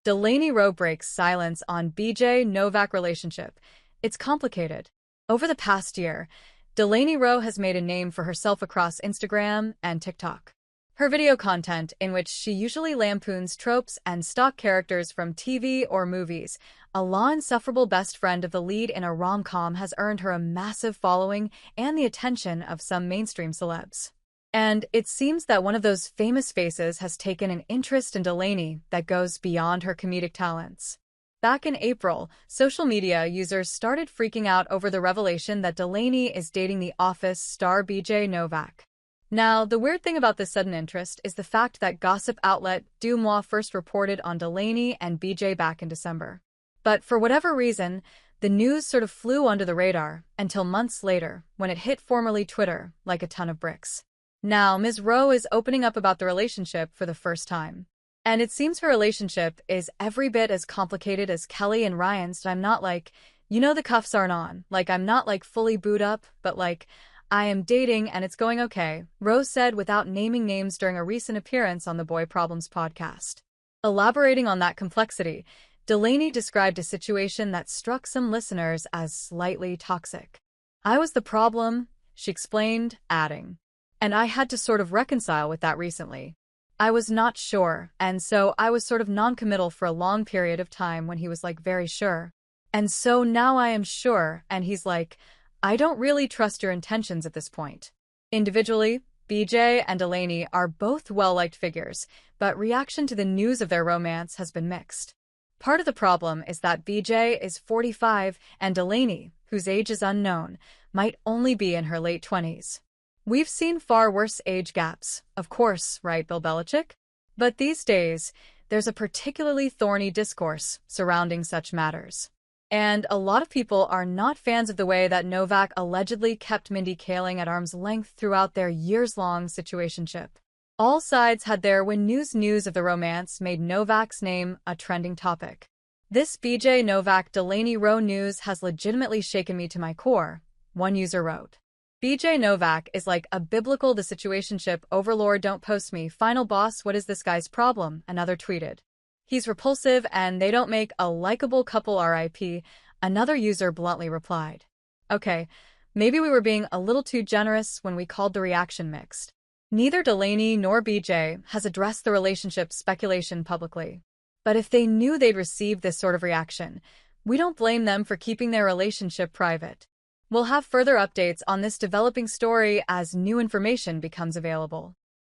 Delaney Rowe breaks silence on B J Novak relationship. It's complicated. Over the past year, Delaney Rowe has made a name for herself across Instagram and TikTok. Her video content, in which she usually lampoons tropes and stock characters from TV or movies, a law-insufferable best friend of the lead in a rom-com, has earned her a massive following and the attention of some mainstream celebs. And it seems that one of those famous faces has taken an interest in Delaney that goes beyond her comedic talents. Back in April, social media users started freaking out over the revelation that Delaney is dating The Office star B J Novak. Now, the weird thing about this sudden interest is the fact that gossip outlet Deux Mois first reported on Delaney and BJ back in December. But for whatever reason, the news sort of flew under the radar until months later, when it hit formerly Twitter like a ton of bricks. Now, Ms. Rowe is opening up about the relationship for the first time. And it seems her relationship is every bit as complicated as Kelly and Ryan's. I'm not like, the cuffs aren't on. Like, I'm not like fully booed up, but like, I am dating and it's going okay, Rose said without naming names during a recent appearance on the Boy Problems podcast. Elaborating on that complexity, Delaney described a situation that struck some listeners as slightly toxic. I was the problem, she explained, adding. And I had to sort of reconcile with that recently. I was not sure, and so I was sort of non-committal for a long period of time when he was like very sure. And so now I am sure, and he's like, I don't really trust your intentions at this point. Individually, BJ and Delaney are both well-liked figures, but reaction to the news of their romance has been mixed. Part of the problem is that BJ is 45 and Delaney, whose age is unknown, might only be in her late 20s. We've seen far worse age gaps, of course, right, Bill Belichick? But these days, there's a particularly thorny discourse surrounding such matters. And a lot of people are not fans of the way that Novak allegedly kept Mindy Kaling at arm's length throughout their years-long situationship. All sides had their when news of the romance made Novak's name a trending topic. This BJ Novak Delaney Rowe news has legitimately shaken me to my core, one user wrote. BJ Novak is like a biblical the situationship overlord, don't post me, final boss, what is this guy's problem, another tweeted. He's repulsive and they don't make a likable couple RIP, another user bluntly replied. Okay, maybe we were being a little too generous when we called the reaction mixed. Neither Delaney nor BJ has addressed the relationship speculation publicly. But if they knew they'd receive this sort of reaction, we don't blame them for keeping their relationship private. We'll have further updates on this developing story as new information becomes available.